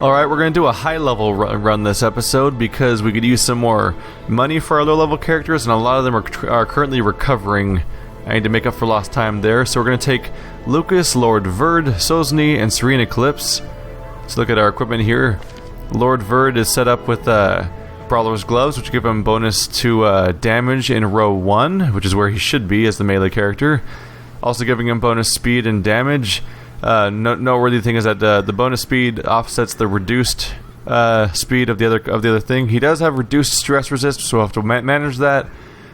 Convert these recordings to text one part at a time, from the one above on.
Alright, we're going to do a high-level run this episode because we could use some more money for our low-level characters, and a lot of them are currently recovering. I need to make up for lost time there, so we're going to take Lucas, Lord Verd, Sosny, and Serene Eclipse. Let's look at our equipment here. Lord Verd is set up with Brawler's Gloves, which give him bonus to damage in row 1, which is where he should be as the melee character. Also giving him bonus speed and damage. Noteworthy thing is that the bonus speed offsets the reduced speed of the other thing. He does have reduced stress resist, so we'll have to manage that.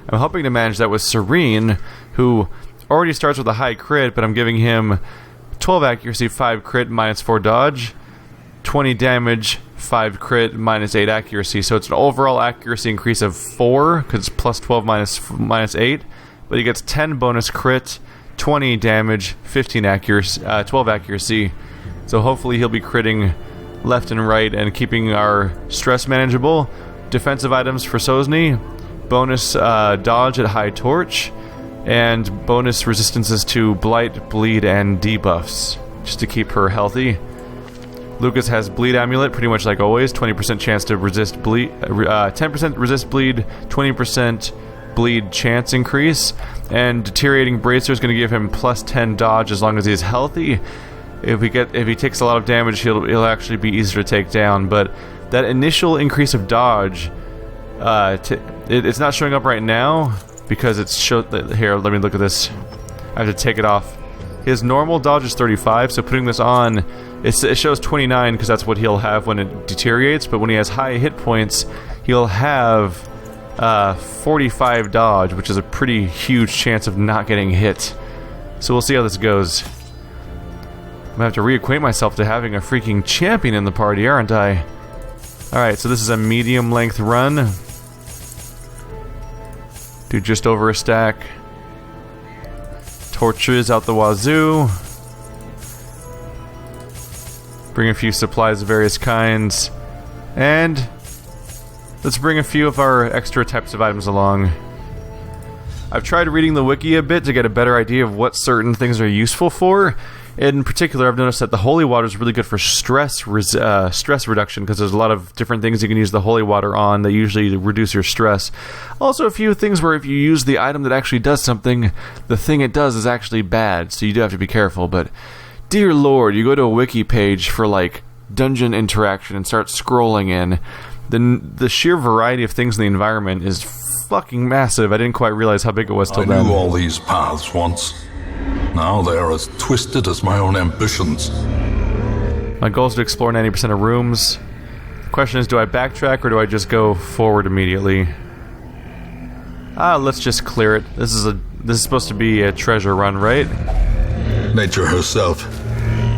I'm hoping to manage that with Serene, who already starts with a high crit, but I'm giving him 12 accuracy, 5 crit, minus 4 dodge, 20 damage, 5 crit, minus 8 accuracy. So it's an overall accuracy increase of 4, because it's plus 12 minus 8, but he gets 10 bonus crit, 20 damage, 15 accuracy, 12 accuracy. So hopefully he'll be critting left and right and keeping our stress manageable. Defensive items for Sosny, bonus dodge at high torch, and bonus resistances to blight, bleed, and debuffs, just to keep her healthy. Lucas has bleed amulet, pretty much like always, 20% chance to resist bleed, 10% resist bleed, 20% bleed chance increase, and deteriorating bracer is going to give him plus 10 dodge as long as he's healthy. If he takes a lot of damage, he'll actually be easier to take down. But that initial increase of dodge, it's not showing up right now because it's here. Let me look at this. I have to take it off. His normal dodge is 35, so putting this on, it shows 29 because that's what he'll have when it deteriorates. But when he has high hit points, he'll have 45 dodge, which is a pretty huge chance of not getting hit. So we'll see how this goes. I'm gonna have to reacquaint myself to having a freaking champion in the party, aren't I? Alright, so this is a medium length run. Do just over a stack. Torches out the wazoo. Bring a few supplies of various kinds. And let's bring a few of our extra types of items along. I've tried reading the wiki a bit to get a better idea of what certain things are useful for. In particular, I've noticed that the holy water is really good for stress reduction, because there's a lot of different things you can use the holy water on that usually reduce your stress. Also, a few things where if you use the item that actually does something, the thing it does is actually bad, so you do have to be careful. But dear lord, you go to a wiki page for like dungeon interaction and start scrolling in, the sheer variety of things in the environment is fucking massive. I didn't quite realize how big it was till then. I knew all these paths once. Now they are as twisted as my own ambitions. My goal is to explore 90% of rooms. The question is, do I backtrack or do I just go forward immediately? Let's just clear it. This is supposed to be a treasure run, right? Nature herself,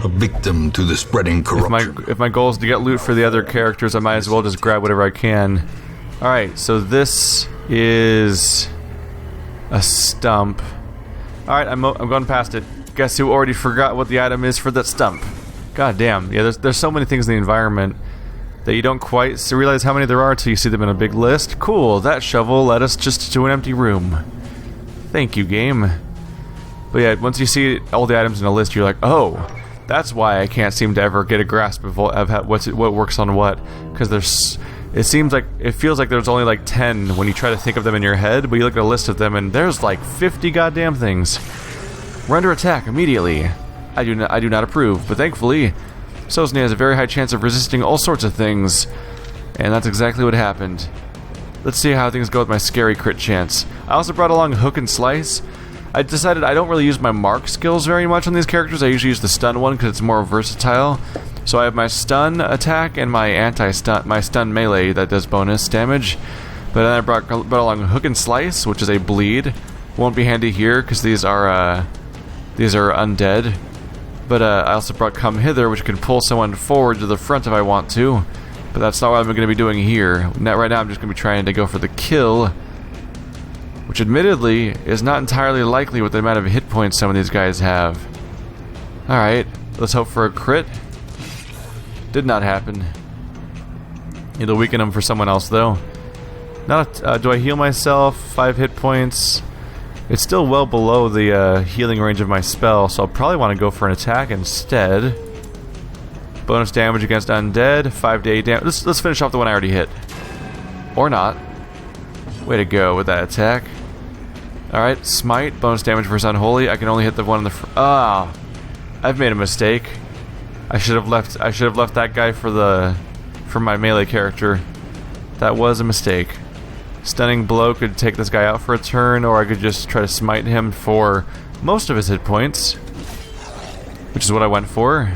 a victim to the spreading corruption. If my goal is to get loot for the other characters, I might as well just grab whatever I can. Alright, so this is a stump. Alright, I'm going past it. Guess who already forgot what the item is for that stump? God damn. Yeah, there's so many things in the environment that you don't quite realize how many there are until you see them in a big list. Cool, that shovel led us just to an empty room. Thank you, game. But yeah, once you see all the items in a list, you're like, oh, that's why I can't seem to ever get a grasp of what works on what. Because it feels like there's only like 10 when you try to think of them in your head, but you look at a list of them and there's like 50 goddamn things. We're under attack immediately. I do not approve, but thankfully, Sosny has a very high chance of resisting all sorts of things, and that's exactly what happened. Let's see how things go with my scary crit chance. I also brought along Hook and Slice. I decided I don't really use my mark skills very much on these characters. I usually use the stun one because it's more versatile. So I have my stun attack and my my stun melee that does bonus damage. But then I brought along Hook and Slice, which is a bleed. Won't be handy here because these are undead. But I also brought Come Hither, which can pull someone forward to the front if I want to. But that's not what I'm going to be doing here. Right now I'm just going to be trying to go for the kill, which admittedly is not entirely likely with the amount of hit points some of these guys have. Alright, let's hope for a crit. Did not happen. It'll weaken him for someone else though. Do I heal myself? 5 hit points. It's still well below the healing range of my spell, so I'll probably want to go for an attack instead. Bonus damage against undead, 5 to 8 damage. Let's finish off the one I already hit. Or not. Way to go with that attack. Alright, smite, bonus damage versus unholy. I can only hit the one in the I've made a mistake. I should have left that guy for my melee character. That was a mistake. Stunning blow could take this guy out for a turn, or I could just try to smite him for most of his hit points, which is what I went for.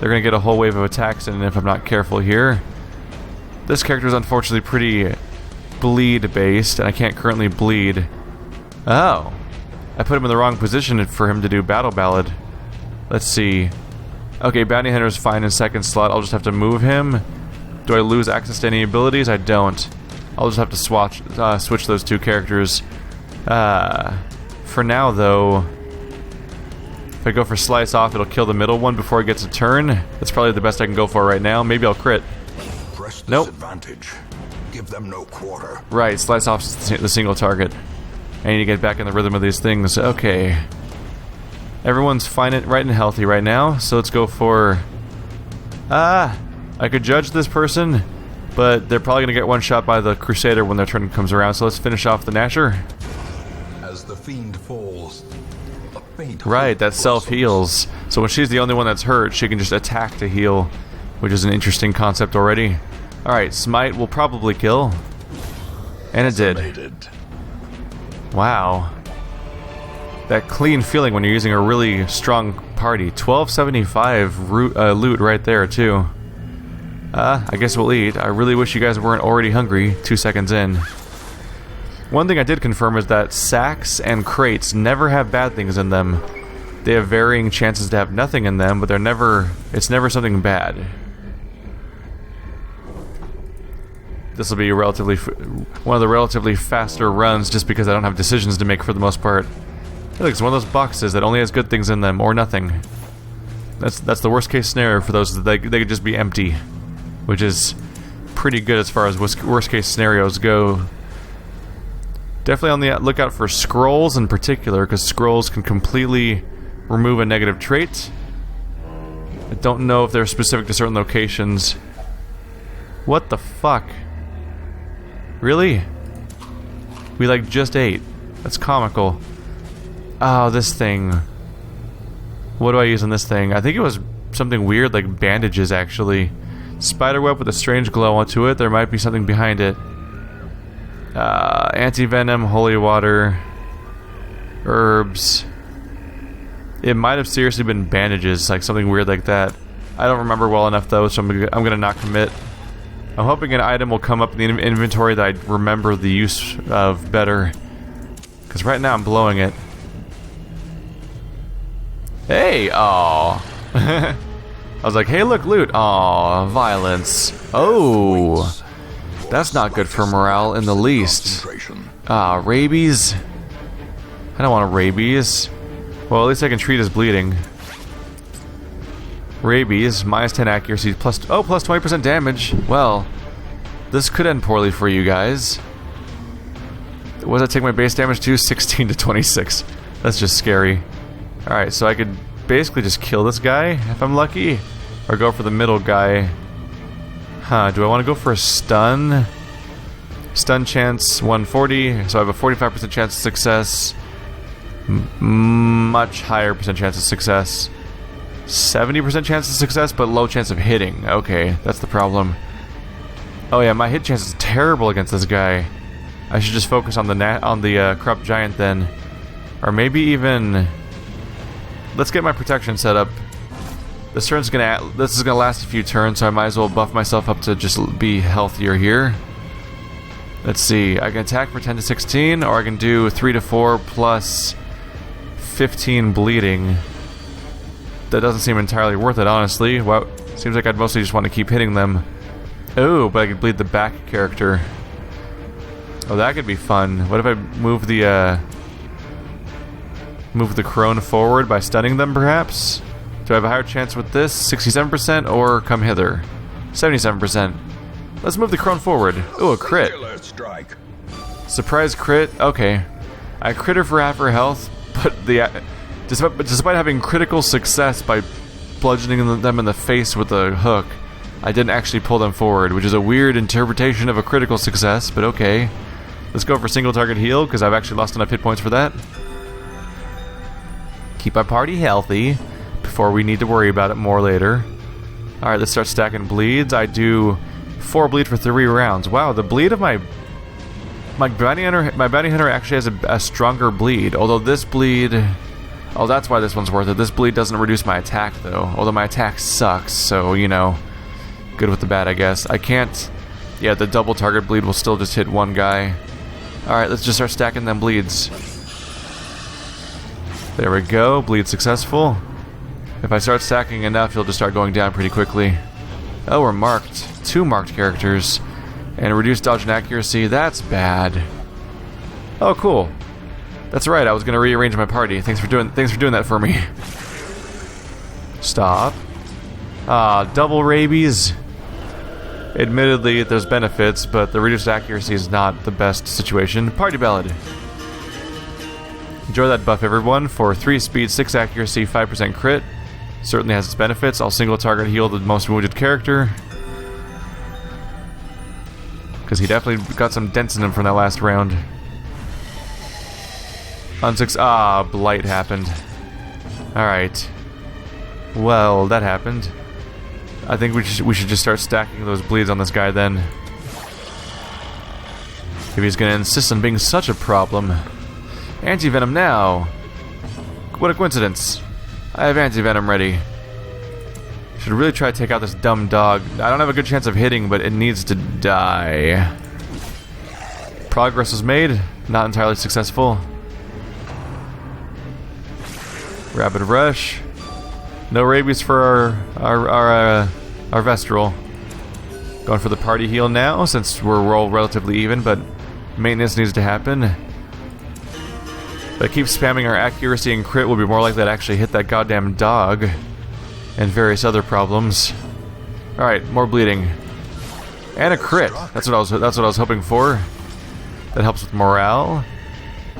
They're gonna get a whole wave of attacks in if I'm not careful here. This character is unfortunately pretty bleed based, and I can't currently bleed. Oh, I put him in the wrong position for him to do Battle Ballad. Let's see. Okay, Bounty Hunter is fine in second slot. I'll just have to move him. Do I lose access to any abilities? I don't. I'll just have to switch those two characters. For now, though, if I go for Slice Off, it'll kill the middle one before it gets a turn. That's probably the best I can go for right now. Maybe I'll crit. Press Nope. disadvantage. Give them no quarter. Right, Slice Off's the single target. I need to get back in the rhythm of these things. Okay. Everyone's fine, right and healthy right now, so let's go for... I could judge this person, but they're probably going to get one shot by the Crusader when their turn comes around, so let's finish off the Nasher. As the fiend falls, a faint Right, that hope self-heals. So when she's the only one that's hurt, she can just attack to heal, which is an interesting concept already. Alright, Smite will probably kill. And it did. blossomed. Wow. That clean feeling when you're using a really strong party. 1275 loot right there, too. I guess we'll eat. I really wish you guys weren't already hungry 2 seconds in. One thing I did confirm is that sacks and crates never have bad things in them. They have varying chances to have nothing in them, but it's never something bad. This will be one of the relatively faster runs just because I don't have decisions to make for the most part. Look, it's one of those boxes that only has good things in them, or nothing. That's the worst case scenario for those. They could just be empty, which is pretty good as far as worst case scenarios go. Definitely on the lookout for scrolls in particular, because scrolls can completely remove a negative trait. I don't know if they're specific to certain locations. What the fuck? Really? We like just ate. That's comical. Oh, this thing. What do I use on this thing? I think it was something weird, like bandages, actually. Spiderweb with a strange glow onto it. There might be something behind it. Anti-venom, holy water, herbs. It might have seriously been bandages, like something weird like that. I don't remember well enough, though, so I'm gonna not commit. I'm hoping an item will come up in the inventory that I remember the use of better. Because right now I'm blowing it. Hey, aww. I was like, hey, look, loot. Aww, violence. Oh, that's not good for morale in the least. Rabies. I don't want a rabies. Well, at least I can treat as bleeding. Rabies, minus 10 accuracy, plus 20% damage. Well, this could end poorly for you guys. What does that take my base damage to? 16 to 26. That's just scary. Alright, so I could basically just kill this guy if I'm lucky, or go for the middle guy. Huh, do I want to go for a stun? Stun chance 140, so I have a 45% chance of success. Much higher percent chance of success. 70% chance of success, but low chance of hitting. Okay, that's the problem. Oh yeah, my hit chance is terrible against this guy. I should just focus on the corrupt giant then, or maybe even. Let's get my protection set up. This is gonna last a few turns, so I might as well buff myself up to just be healthier here. Let's see. I can attack for 10 to 16, or I can do 3 to 4 plus 15 bleeding. That doesn't seem entirely worth it, honestly. Well, seems like I'd mostly just want to keep hitting them. Oh, but I could bleed the back character. Oh, that could be fun. What if I move the crone forward by stunning them, perhaps? Do I have a higher chance with this? 67% or come hither? 77%. Let's move the crone forward. Ooh, a crit. Surprise crit. Okay. I crit her for half her health, but despite having critical success by bludgeoning them in the face with the hook. I didn't actually pull them forward, which is a weird interpretation of a critical success, but okay. Let's go for single target heal, because I've actually lost enough hit points for that. Keep our party healthy before we need to worry about it more later. Alright, let's start stacking bleeds. I do 4 bleed for 3 rounds. Wow, the bleed of my bounty hunter actually has a stronger bleed, although this bleed... Oh, that's why this one's worth it. This bleed doesn't reduce my attack, though. Although my attack sucks, so, you know, good with the bad, I guess. I can't... Yeah, the double target bleed will still just hit one guy. Alright, let's just start stacking them bleeds. There we go. Bleed successful. If I start stacking enough, he'll just start going down pretty quickly. Oh, we're marked. 2 marked characters. And reduced dodge and accuracy. That's bad. Oh, cool. That's right, I was gonna rearrange my party. Thanks for doing that for me. Stop. Double rabies. Admittedly, there's benefits, but the reduced accuracy is not the best situation. Party ballad. Enjoy that buff, everyone. For 3 speed, 6 accuracy, 5% crit. Certainly has its benefits. I'll single target heal the most wounded character. Because he definitely got some dents in him from that last round. Blight happened. Alright. Well, that happened. I think we should just start stacking those bleeds on this guy then. If he's gonna insist on being such a problem. Anti-venom now! What a coincidence. I have anti-venom ready. Should really try to take out this dumb dog. I don't have a good chance of hitting, but it needs to die. Progress was made. Not entirely successful. Rapid rush. No rabies for our Vestral. Going for the party heal now, since we're all relatively even, but maintenance needs to happen. If I keep spamming our accuracy and crit, we'll be more likely to actually hit that goddamn dog. And various other problems. Alright, more bleeding. And a crit. That's what I was hoping for. That helps with morale.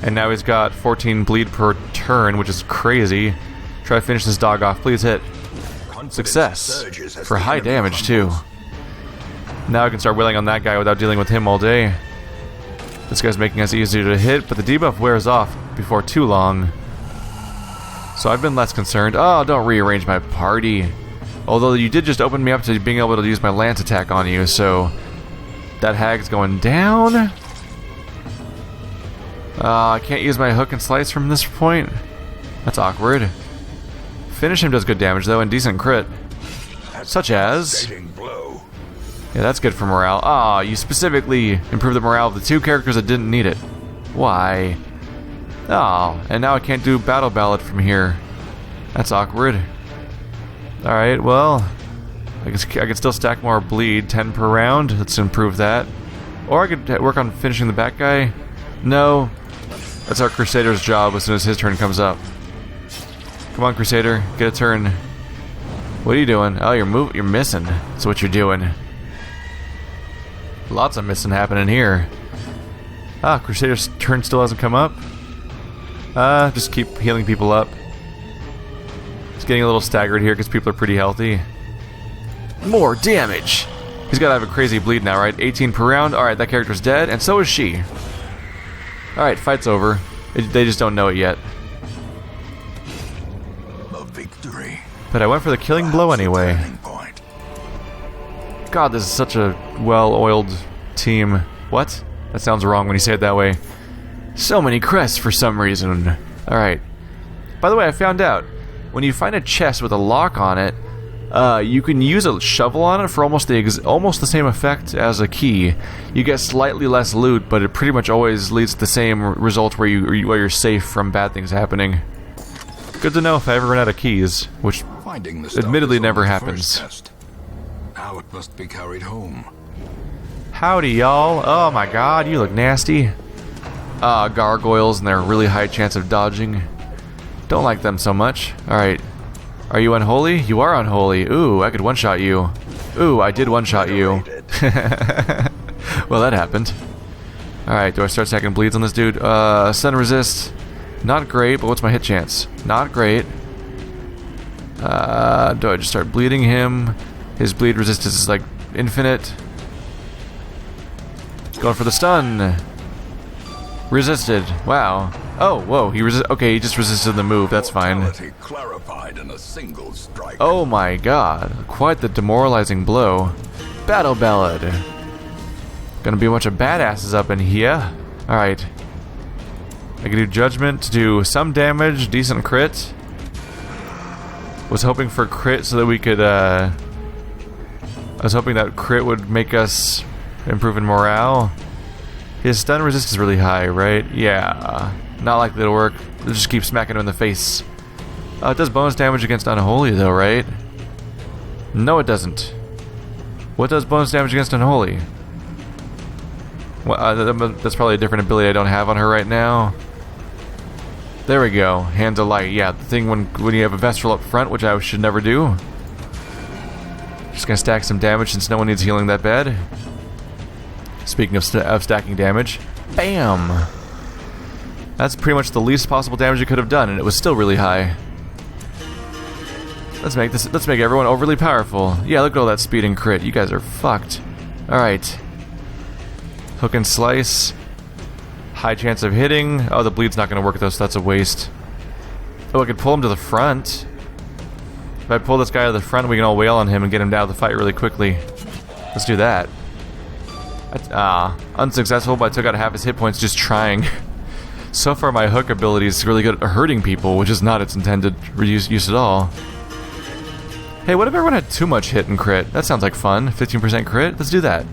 And now he's got 14 bleed per turn, which is crazy. Try to finish this dog off. Please hit. Success. For high damage, too. Now I can start wailing on that guy without dealing with him all day. This guy's making us easier to hit, but the debuff wears off before too long. So I've been less concerned. Oh, don't rearrange my party. Although you did just open me up to being able to use my lance attack on you, so... That hag's going down? I can't use my hook and slice from this point? That's awkward. Finish him does good damage, though, and decent crit. Such as... Yeah, that's good for morale. You specifically improved the morale of the 2 characters that didn't need it. Why? And now I can't do Battle Ballad from here. That's awkward. Alright, well... I could still stack more bleed, 10 per round. Let's improve that. Or I could work on finishing the back guy. No. That's our Crusader's job as soon as his turn comes up. Come on, Crusader. Get a turn. What are you doing? Oh, you're missing. That's what you're doing. Lots of missing happening here. Crusader's turn still hasn't come up. Just keep healing people up. It's getting a little staggered here because people are pretty healthy. More damage! He's gotta have a crazy bleed now, right? 18 per round. Alright, that character's dead, and so is she. Alright, fight's over. They just don't know it yet. A victory. But I went for the killing blow anyway. God, this is such a well-oiled team. What? That sounds wrong when you say it that way. So many crests for some reason. Alright. By the way, I found out. When you find a chest with a lock on it, you can use a shovel on it for almost the same effect as a key. You get slightly less loot, but it pretty much always leads to the same result where you're safe from bad things happening. Good to know if I ever run out of keys, which admittedly never happens. Now it must be carried home. Howdy, y'all. Oh my god, you look nasty. Gargoyles and their really high chance of dodging. Don't like them so much. Alright. Are you unholy? You are unholy. Ooh, I could one-shot you. Ooh, I did one-shot you. Well, that happened. Alright, do I start stacking bleeds on this dude? Stun resist. Not great, but what's my hit chance? Not great. Do I just start bleeding him? His bleed resistance is like infinite. Going for the stun. Resisted. Wow. Oh, whoa. Okay, he just resisted the move. That's fine. Clarified in a single strike. Oh my god. Quite the demoralizing blow. Battle Ballad. Gonna be a bunch of badasses up in here. Alright. I can do Judgment to do some damage. Decent crit. Was hoping for crit so that we could, I was hoping that crit would make us improve in morale. His stun resist is really high, right? Yeah. Not likely to work. Let's just keep smacking him in the face. It does bonus damage against Unholy, though, right? No, it doesn't. What does bonus damage against Unholy? Well, that's probably a different ability I don't have on her right now. There we go. Hands of Light. Yeah, the thing when you have a Vestral up front, which I should never do. Just gonna stack some damage since no one needs healing that bad. Speaking of stacking damage, bam! That's pretty much the least possible damage you could have done, and it was still really high. Let's make everyone overly powerful. Yeah, look at all that speed and crit. You guys are fucked. Alright. Hook and slice. High chance of hitting. Oh, the bleed's not gonna work though, so that's a waste. Oh, I could pull him to the front. If I pull this guy to the front, we can all wail on him and get him down to the fight really quickly. Let's do that. Unsuccessful, but I took out half his hit points just trying. So far, my hook ability is really good at hurting people, which is not its intended use at all. Hey, what if everyone had too much hit and crit? That sounds like fun. 15% crit? Let's do that.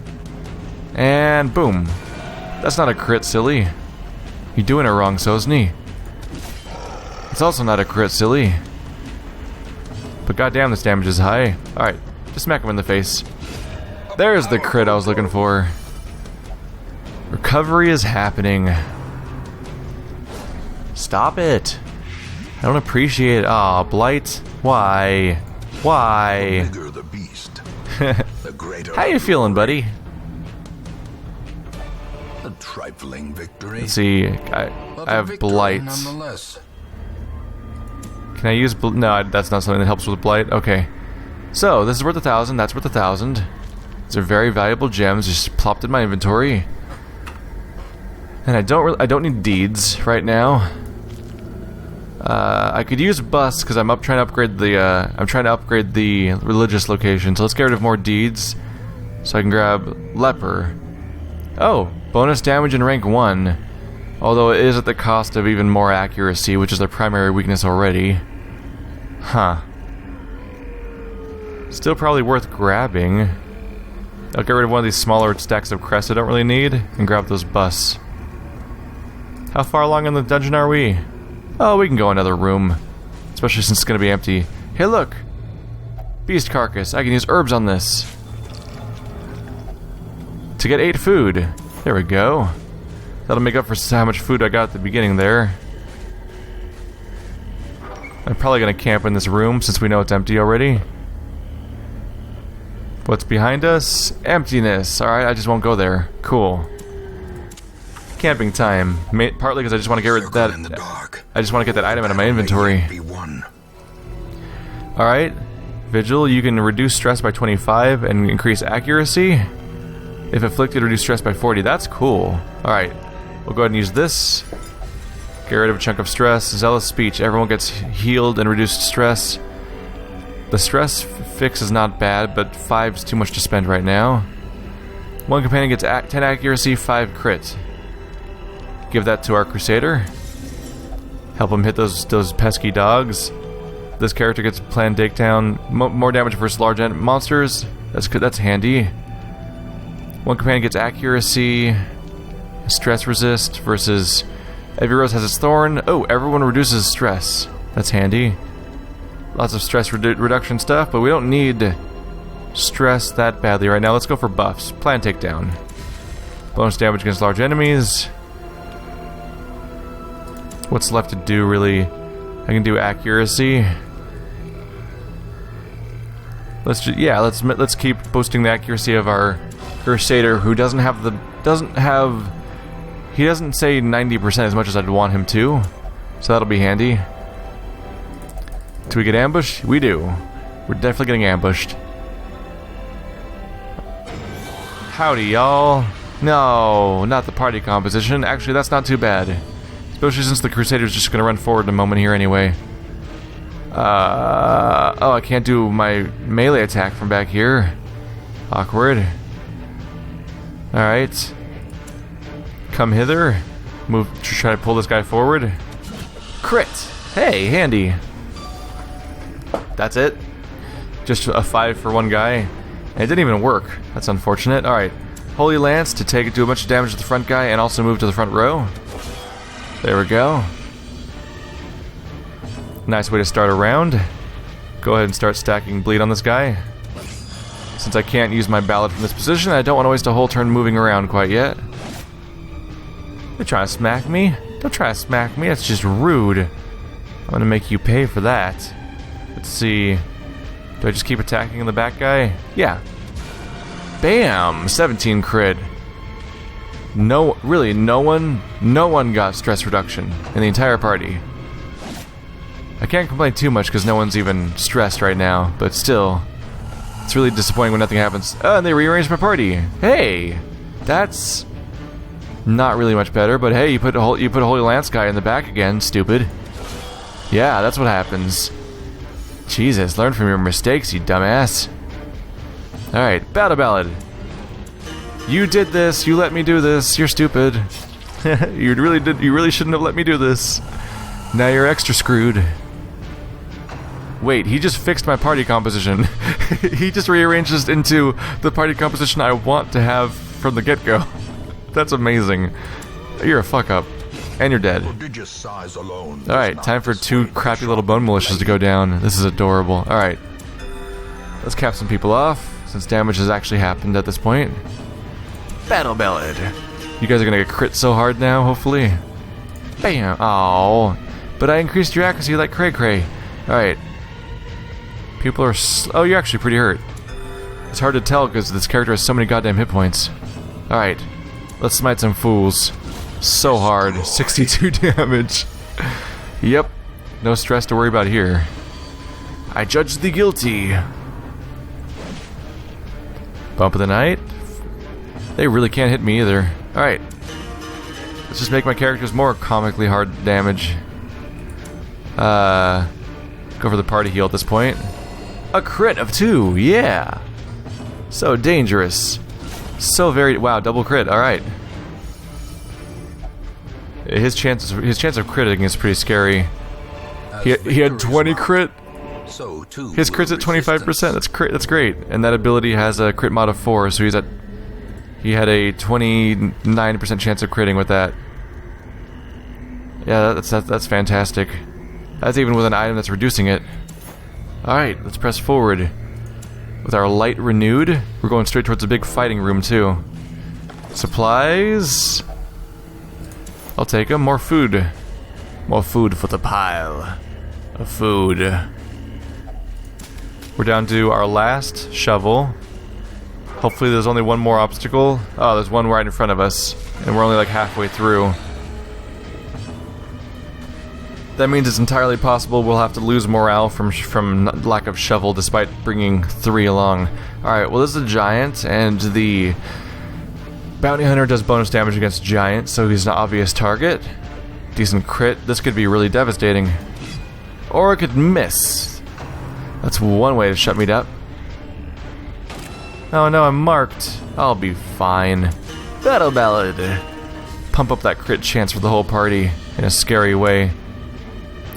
And boom. That's not a crit, silly. You're doing it wrong, Sosny. It's also not a crit, silly. But goddamn, this damage is high. Alright, just smack him in the face. There's the crit I was looking for. Recovery is happening. Stop it. I don't appreciate it. Aw, Blight. Why? Why? The bigger the beast, the greater. How you feeling, buddy? A trifling victory. Let's see. I have Blight. Nonetheless. Can I use... No, that's not something that helps with Blight. Okay. So, this is worth 1,000. That's worth 1,000. These are very valuable gems. Just plopped in my inventory. And I don't need deeds right now. I could use bus because I'm trying to upgrade the religious location. So let's get rid of more deeds, so I can grab Leper. Oh, bonus damage in rank 1, although it is at the cost of even more accuracy, which is their primary weakness already. Huh. Still probably worth grabbing. I'll get rid of one of these smaller stacks of crests I don't really need and grab those bus. How far along in the dungeon are we? Oh, we can go another room. Especially since it's going to be empty. Hey, look! Beast carcass. I can use herbs on this. To get 8 food. There we go. That'll make up for how much food I got at the beginning there. I'm probably going to camp in this room since we know it's empty already. What's behind us? Emptiness. Alright, I just won't go there. Cool. Camping time. Partly because I just want to get rid of that. I just want to get that item out of my inventory. Alright. Vigil, you can reduce stress by 25 and increase accuracy. If afflicted, reduce stress by 40. That's cool. Alright. We'll go ahead and use this. Get rid of a chunk of stress. Zealous speech. Everyone gets healed and reduced stress. The stress fix is not bad, but 5's too much to spend right now. One companion gets 10 accuracy, 5 crit. Give that to our Crusader. Help him hit those pesky dogs. This character gets planned takedown. More damage versus large monsters. That's handy. One companion gets accuracy, stress resist versus every rose has its thorn. Oh, everyone reduces stress. That's handy. Lots of stress reduction stuff, but we don't need stress that badly right now. Let's go for buffs. Plan takedown. Bonus damage against large enemies. What's left to do, really? I can do accuracy. Let's keep boosting the accuracy of our Crusader, who doesn't say 90% as much as I'd want him to, so that'll be handy. Do we get ambushed? We do. We're definitely getting ambushed. Howdy, y'all. No, not the party composition. Actually, that's not too bad. Especially since the Crusader's just gonna run forward in a moment here anyway. Oh, I can't do my melee attack from back here. Awkward. Alright. Come hither. Move, try to pull this guy forward. Crit! Hey, handy. That's it. Just a 5 for one guy. And it didn't even work. That's unfortunate. Alright. Holy Lance to do a bunch of damage to the front guy and also move to the front row. There we go. Nice way to start a round. Go ahead and start stacking bleed on this guy. Since I can't use my ballad from this position, I don't want to waste a whole turn moving around quite yet. They're trying to smack me? Don't try to smack me, that's just rude. I'm gonna make you pay for that. Let's see. Do I just keep attacking the back guy? Yeah. Bam! 17 crit. No, really, no one got stress reduction in the entire party. I can't complain too much because no one's even stressed right now, but still, it's really disappointing when nothing happens. Oh, and they rearranged my party. Hey, that's not really much better, but hey, you put a Holy Lance guy in the back again, stupid. Yeah, that's what happens. Jesus, learn from your mistakes, you dumbass. Alright, Battle Ballad. You did this, you let me do this, you're stupid. You really shouldn't have let me do this. Now you're extra screwed. Wait, he just fixed my party composition. He just rearranged this into the party composition I want to have from the get-go. That's amazing. You're a fuck-up. And you're dead. Alright, time for 2 crappy little bone militias to go down. This is adorable. Alright. Let's cap some people off, since damage has actually happened at this point. Battle Ballad. You guys are gonna get crit so hard now, hopefully. Bam! Aww. But I increased your accuracy like cray-cray. Alright. People are oh, you're actually pretty hurt. It's hard to tell because this character has so many goddamn hit points. Alright. Let's smite some fools. So hard. 62 damage. Yep. No stress to worry about here. I judge the guilty. Bump of the night. They really can't hit me either. Alright. Let's just make my characters more comically hard damage. Go for the party heal at this point. A crit of 2, yeah! So dangerous. So very, wow, double crit, alright. His chance of critting is pretty scary. He had 20 crit. His crit's at 25%, that's great. And that ability has a crit mod of 4, so he had a 29% chance of critting with that. Yeah, that's fantastic. That's even with an item that's reducing it. Alright, let's press forward. With our light renewed, we're going straight towards the big fighting room too. Supplies. I'll take them. More food. More food for the pile of food. We're down to our last shovel. Hopefully there's only one more obstacle. Oh, there's one right in front of us. And we're only like halfway through. That means it's entirely possible we'll have to lose morale from lack of shovel despite bringing 3 along. Alright, well this is a giant, and the bounty hunter does bonus damage against giant, so he's an obvious target. Decent crit. This could be really devastating. Or it could miss. That's one way to shut me up. Oh no, I'm marked. I'll be fine. Battle Ballad. Pump up that crit chance for the whole party in a scary way.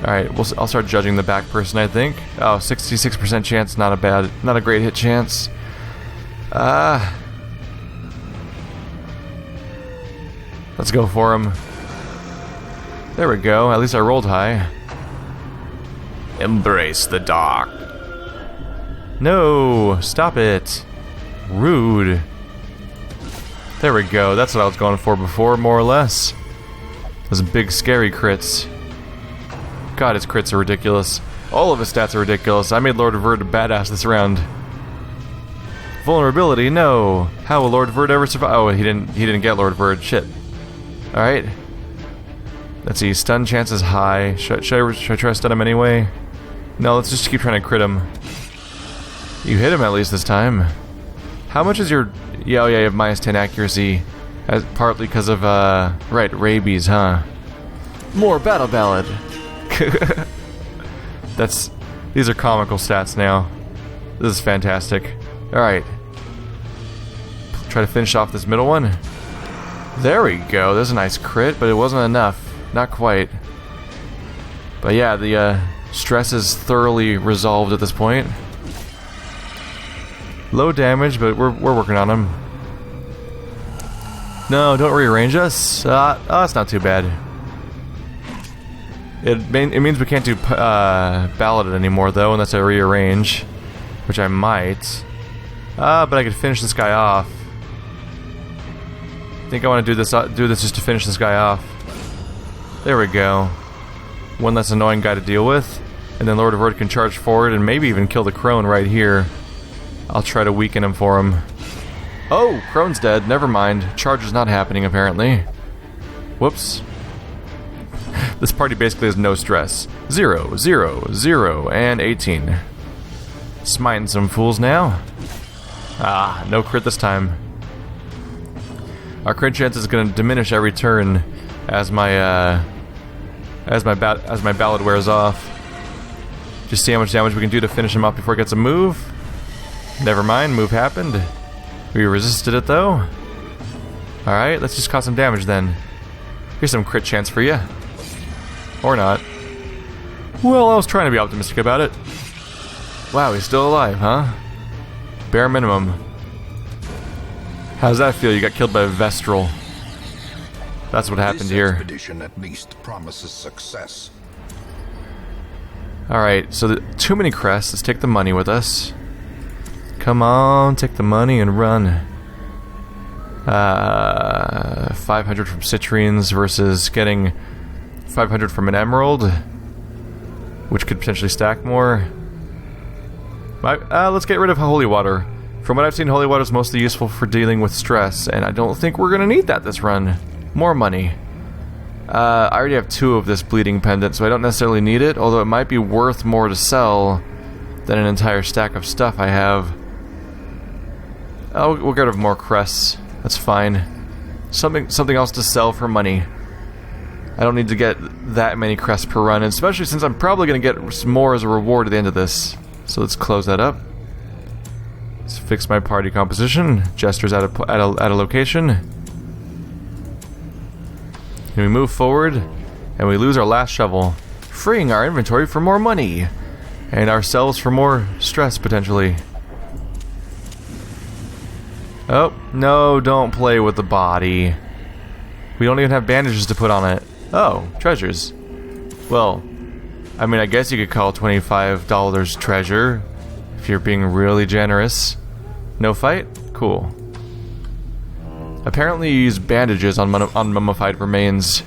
Alright, I'll start judging the back person, I think. Oh, 66% chance, not a great hit chance. Let's go for him. There we go, at least I rolled high. Embrace the dark. No, stop it. Rude. There we go, that's what I was going for before, more or less. Those big scary crits. God, his crits are ridiculous. All of his stats are ridiculous. I made Lord Verd a badass this round. Vulnerability, no. How will Lord Verd ever survive? Oh, he didn't get Lord Verd. Shit. Alright. Let's see, stun chance is high. Should I try to stun him anyway? No, let's just keep trying to crit him. You hit him at least this time. How much is your... Yeah, oh yeah, you have -10 accuracy. Partly because of, right, rabies, huh? More battle ballad. These are comical stats now. This is fantastic. Alright. Try to finish off this middle one. There we go. There's a nice crit, but it wasn't enough. Not quite. But yeah, the stress is thoroughly resolved at this point. Low damage, but we're working on him. No, don't rearrange us. Oh, that's not too bad. It means we can't do ballad anymore, though, unless I rearrange, which I might. But I could finish this guy off. I think I want to do this just to finish this guy off. There we go. One less annoying guy to deal with, and then Lord of Earth can charge forward and maybe even kill the crone right here. I'll try to weaken him for him. Oh, crone's dead. Never mind. Charge is not happening apparently. Whoops. This party basically has no stress. 0, 0, 0, and 18. Smiting some fools now. Ah, no crit this time. Our crit chance is going to diminish every turn as my ballad wears off. Just see how much damage we can do to finish him up before it gets a move. Never mind, move happened. We resisted it though. Alright, let's just cause some damage then. Here's some crit chance for you. Or not. Well, I was trying to be optimistic about it. Wow, he's still alive, huh? Bare minimum. How does that feel? You got killed by a Vestral. That's what happened here. This expedition at least promises success. Alright, so too many crests. Let's take the money with us. Come on, take the money and run. 500 from citrines versus getting 500 from an emerald, which could potentially stack more. Let's get rid of holy water. From what I've seen, holy water is mostly useful for dealing with stress, and I don't think we're gonna need that this run. More money. I already have 2 of this bleeding pendant, so I don't necessarily need it, although it might be worth more to sell than an entire stack of stuff I have. Oh, we'll get rid of more crests. That's fine. Something else to sell for money. I don't need to get that many crests per run, especially since I'm probably going to get some more as a reward at the end of this. So let's close that up. Let's fix my party composition. Jester's at a location. And we move forward, and we lose our last shovel, freeing our inventory for more money, and ourselves for more stress, potentially. Oh, no, don't play with the body. We don't even have bandages to put on it. Oh, treasures. Well, I mean, I guess you could call $25 treasure, if you're being really generous. No fight? Cool. Apparently you use bandages on mummified remains.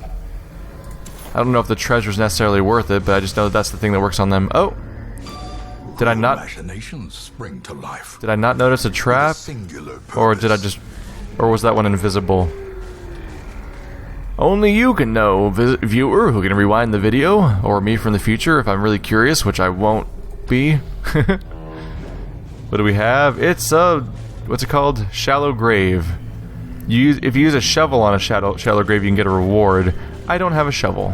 I don't know if the treasure's necessarily worth it, but I just know that's the thing that works on them. Oh! Did I not... Imaginations spring to life. Did I not notice a trap? Or did I just... Or was that one invisible? Only you can know, viewer, who can rewind the video, or me from the future if I'm really curious, which I won't be. What do we have? It's a... What's it called? Shallow grave. If you use a shovel on a shallow grave, you can get a reward. I don't have a shovel.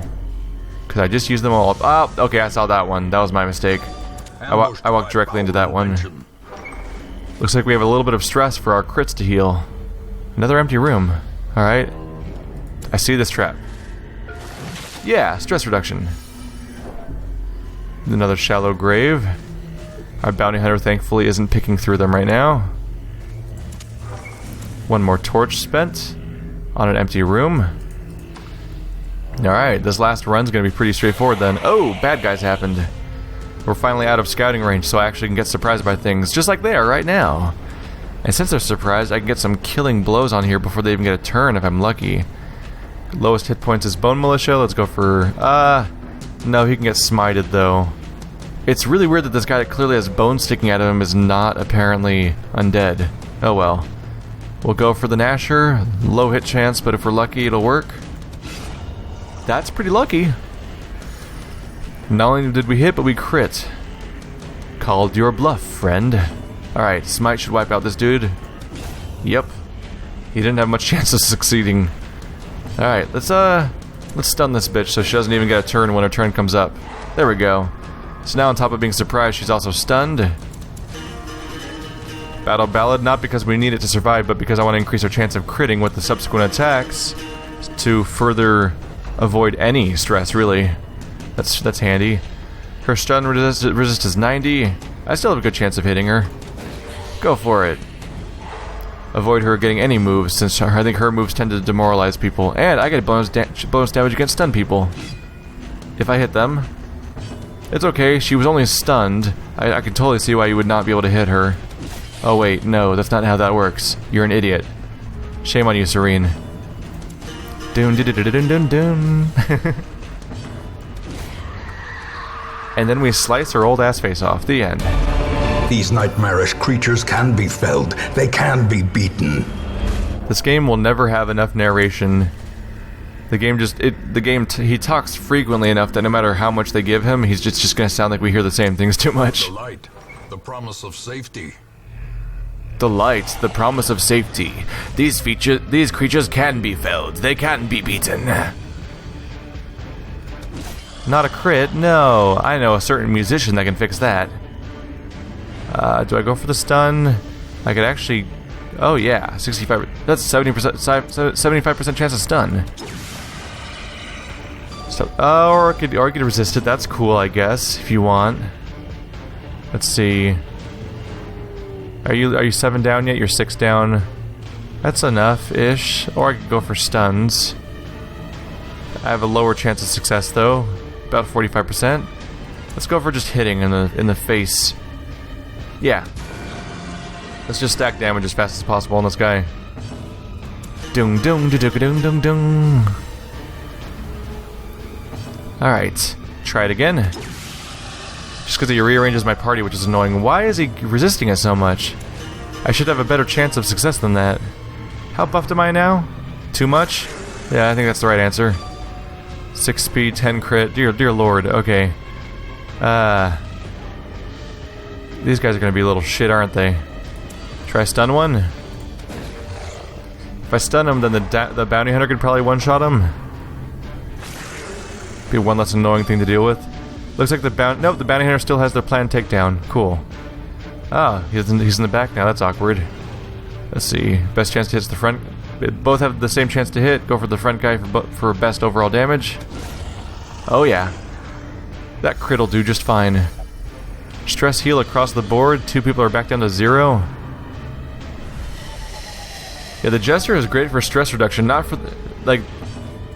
Because I just used them all up. Oh, okay, I saw that one. That was my mistake. I walked directly into that one. Looks like we have a little bit of stress for our crits to heal. Another empty room. Alright. I see this trap. Yeah, stress reduction. Another shallow grave. Our bounty hunter thankfully isn't picking through them right now. One more torch spent on an empty room. Alright, this last run's gonna be pretty straightforward then. Oh, bad guys happened. We're finally out of scouting range, so I actually can get surprised by things, just like they are right now. And since they're surprised, I can get some killing blows on here before they even get a turn if I'm lucky. Lowest hit points is Bone Militia. Let's go for... no, he can get smited though. It's really weird that this guy that clearly has bones sticking out of him is not apparently undead. Oh well. We'll go for the Gnasher. Low hit chance, but if we're lucky, it'll work. That's pretty lucky. Not only did we hit, but we crit. called your bluff, friend. Alright, Smite should wipe out this dude. Yep. He didn't have much chance of succeeding. Alright, let's stun this bitch so she doesn't even get a turn when her turn comes up. There we go. So now on top of being surprised, she's also stunned. Battle Ballad, not because we need it to survive, but because I want to increase our chance of critting with the subsequent attacks to further avoid any stress, really. That's handy. Her stun resist is 90. I still have a good chance of hitting her. Go for it. Avoid her getting any moves, since I think her moves tend to demoralize people. And I get bonus damage against stun people. If I hit them. It's okay, she was only stunned. I can totally see why you would not be able to hit her. Oh wait, no, that's not how that works. You're an idiot. Shame on you, Serene. Dun dun dun dun dun dun. And then we slice her old ass face off. The end. These nightmarish creatures can be felled. They can be beaten. This game will never have enough narration. The game he talks frequently enough that no matter how much they give him, he's just gonna sound like we hear the same things too much. The light, the promise of safety. The light, the promise of safety. These creatures can be felled. They can be beaten. Not a crit? No. I know a certain musician that can fix that. Do I go for the stun? I could actually... Oh yeah, 65... That's 70%, 75% chance of stun. So, or I could resist it. That's cool, I guess, if you want. Let's see. Are you 7 down yet? You're 6 down. That's enough-ish. Or I could go for stuns. I have a lower chance of success, though. About 45%. Let's go for just hitting in the face. Yeah. Let's just stack damage as fast as possible on this guy. Dung dung dung dung dung dung. Alright. Try it again. Just because he rearranges my party, which is annoying. Why is he resisting it so much? I should have a better chance of success than that. How buffed am I now? Too much? Yeah, I think that's the right answer. 6 speed, 10 crit. Dear lord, okay. These guys are gonna be a little shit, aren't they? Try stun one? If I stun him, then the bounty hunter could probably one-shot him. Be one less annoying thing to deal with. Looks like the bounty hunter still has their planned takedown. Cool. Ah, he's in the back now. That's awkward. Let's see. Best chance to hit is the front. Both have the same chance to hit. Go for the front guy for best overall damage. Oh yeah. That crit'll do just fine. Stress heal across the board. 2 people are back down to 0. Yeah, the Jester is great for stress reduction, not for like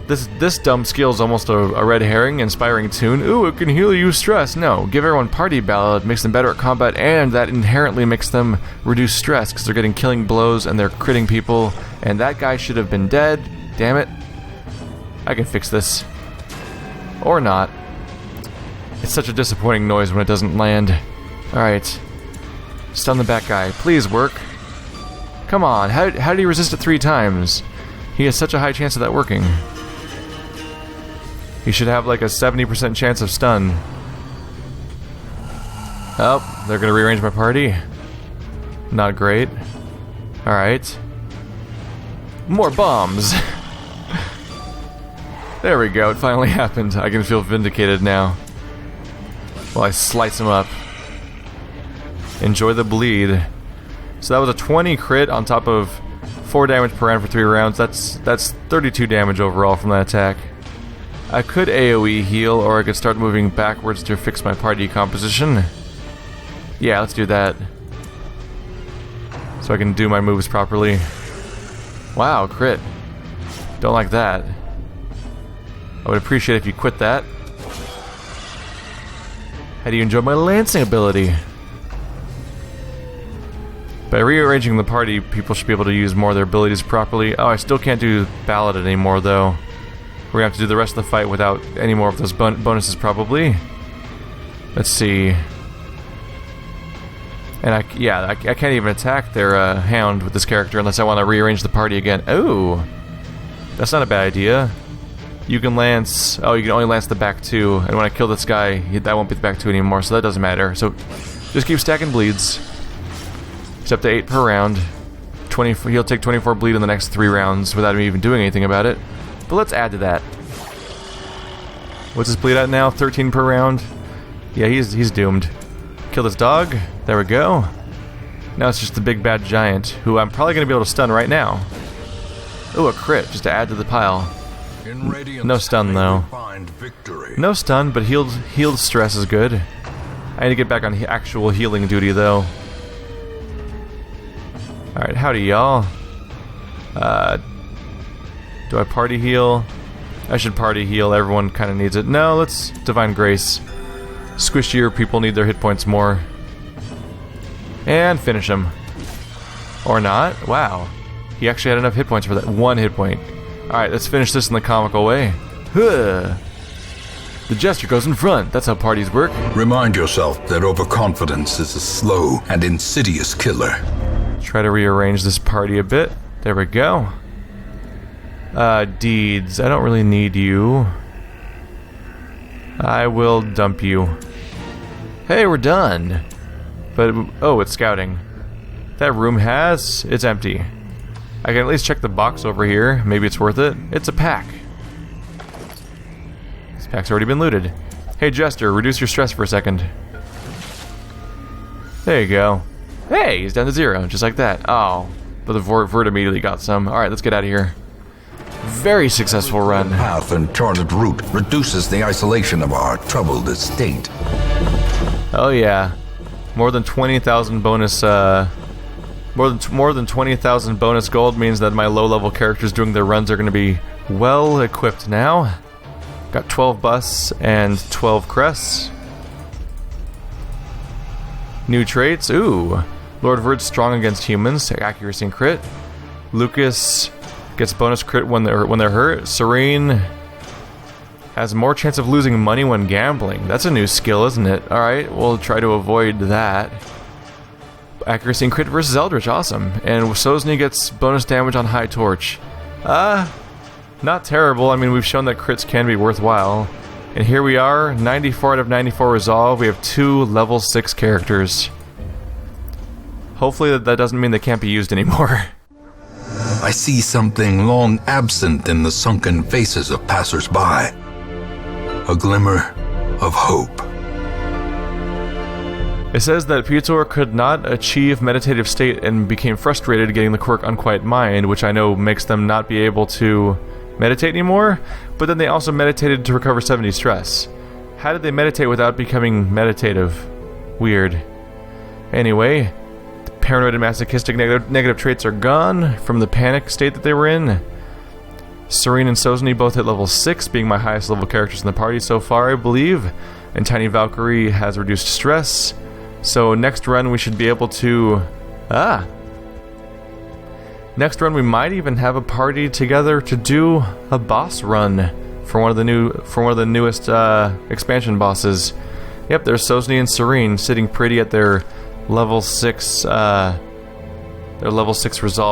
this dumb skill is almost a red herring. Inspiring tune. Ooh, it can heal you stress. No, give everyone party ballad, makes them better at combat, and that inherently makes them reduce stress because they're getting killing blows and they're critting people. And that guy should have been dead. Damn it. I can fix this. Or not. It's such a disappointing noise when it doesn't land. Alright. Stun the back guy. Please work. Come on. How did he resist it 3 times? He has such a high chance of that working. He should have like a 70% chance of stun. Oh, they're gonna rearrange my party. Not great. Alright. More bombs! There we go, it finally happened. I can feel vindicated now. While I slice him up. Enjoy the bleed. So that was a 20 crit on top of 4 damage per round for 3 rounds. That's 32 damage overall from that attack. I could AoE heal, or I could start moving backwards to fix my party composition. Yeah, let's do that. So I can do my moves properly. Wow, crit. Don't like that. I would appreciate if you quit that. How do you enjoy my lancing ability? By rearranging the party, people should be able to use more of their abilities properly. Oh, I still can't do Ballad anymore, though. We're gonna have to do the rest of the fight without any more of those bonuses, probably. Let's see. And I can't even attack their hound with this character unless I want to rearrange the party again. Oh, that's not a bad idea. You can lance. Oh, you can only lance the back 2, and when I kill this guy, that won't be the back 2 anymore, so that doesn't matter. So Just keep stacking bleeds. He's up to 8 per round. He'll take 24 bleed in the next 3 rounds without him even doing anything about it. But let's add to that. What's his bleed at now? 13 per round? Yeah, he's doomed. Kill this dog. There we go. Now it's just the big bad giant, who I'm probably going to be able to stun right now. Ooh, a crit, just to add to the pile. No stun, though. No stun, but healed stress is good. I need to get back on actual healing duty, though. Alright, howdy, y'all. Do I party heal? I should party heal, everyone kind of needs it. No, let's Divine Grace. Squishier people need their hit points more. And finish him. Or not. Wow. He actually had enough hit points for that 1 hit point. Alright, let's finish this in the comical way. Huh. The Jester goes in front. That's how parties work. Remind yourself that overconfidence is a slow and insidious killer. Try to rearrange this party a bit. There we go. Deeds. I don't really need you. I will dump you. Hey, we're done. But, oh, it's scouting. That room it's empty. I can at least check the box over here. Maybe it's worth it. It's a pack. This pack's already been looted. Hey, Jester, reduce your stress for a second. There you go. Hey, he's down to 0, just like that. Oh, but the Vert immediately got some. Alright, let's get out of here. Very successful run. Path and charted route reduces the isolation of our troubled estate. Oh yeah. More than 20,000 bonus, more than 20,000 bonus gold means that my low-level characters doing their runs are going to be well equipped now. Got 12 busts and 12 crests. New traits. Ooh. Lord Vert's strong against humans, accuracy and crit. Lucas gets bonus crit when they're hurt. Serene has more chance of losing money when gambling. That's a new skill, isn't it? Alright, we'll try to avoid that. Accuracy and crit versus Eldritch, awesome. And Sosny gets bonus damage on High Torch. Not terrible. I mean, we've shown that crits can be worthwhile. And here we are, 94 out of 94 resolve. We have 2 level 6 characters. Hopefully that doesn't mean they can't be used anymore. I see something long absent in the sunken faces of passers-by. A glimmer of hope. It says that Piotr could not achieve meditative state and became frustrated getting the quirk Unquiet Mind, which I know makes them not be able to meditate anymore, but then they also meditated to recover 70 stress. How did they meditate without becoming meditative? Weird. Anyway, the paranoid and masochistic negative traits are gone from the panic state that they were in. Serene and Sosny both hit level 6, being my highest level characters in the party so far, I believe. And Tiny Valkyrie has reduced stress. So next run we should be able to... Next run we might even have a party together to do a boss run for one of the newest expansion bosses. Yep, there's Sosny and Serene sitting pretty at their level 6 resolve.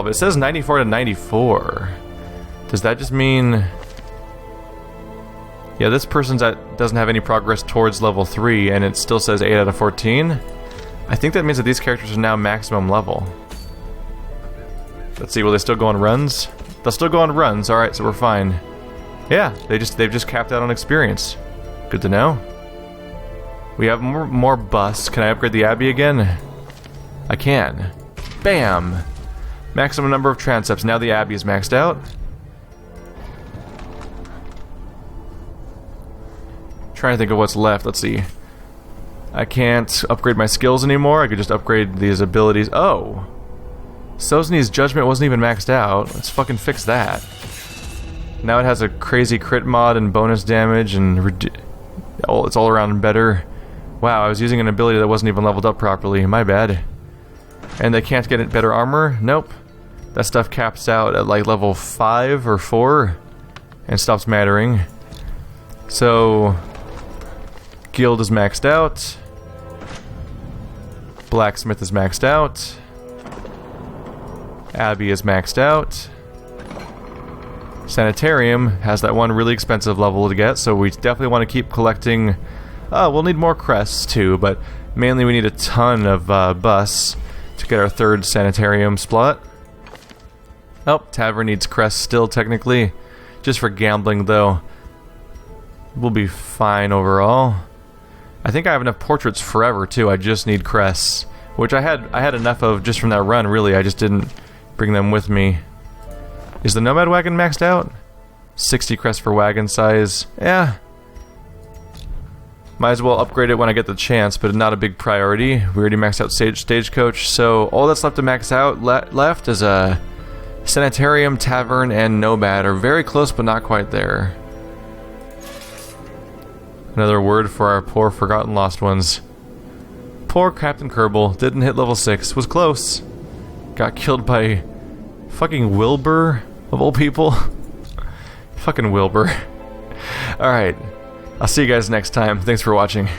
It says 94 to 94. Does that just mean... Yeah, this person's doesn't have any progress towards level 3, and it still says 8 out of 14. I think that means that these characters are now maximum level. Let's see, will they still go on runs? They'll still go on runs, alright, so we're fine. Yeah, they've just capped out on experience. Good to know. We have more busts. Can I upgrade the Abbey again? I can. Bam! Maximum number of transepts. Now the Abbey is maxed out. Trying to think of what's left. Let's see. I can't upgrade my skills anymore. I could just upgrade these abilities. Oh! Sosny's Judgment wasn't even maxed out. Let's fucking fix that. Now it has a crazy crit mod and bonus damage and it's all around better. Wow, I was using an ability that wasn't even leveled up properly. My bad. And they can't get better armor? Nope. That stuff caps out at like level 5 or 4 and stops mattering. So... Guild is maxed out. Blacksmith is maxed out. Abbey is maxed out. Sanitarium has that one really expensive level to get, so we definitely want to keep collecting... we'll need more crests too, but Mainly we need a ton of bus to get our third sanitarium spot. Oh, tavern needs crests still technically. Just for gambling though. We'll be fine overall. I think I have enough portraits forever too. I just need crests, which I had enough of just from that run really. I just didn't bring them with me. Is the nomad wagon maxed out? 60 crests for wagon size. Yeah. Might as well upgrade it when I get the chance, but not a big priority. We already maxed out stagecoach, so all that's left to max out left is a sanitarium, tavern, and nomad. Are very close, but not quite there. Another word for our poor forgotten lost ones. Poor Captain Kerbal didn't hit level 6. Was close. Got killed by fucking Wilbur of all people. Fucking Wilbur. Alright. I'll see you guys next time. Thanks for watching.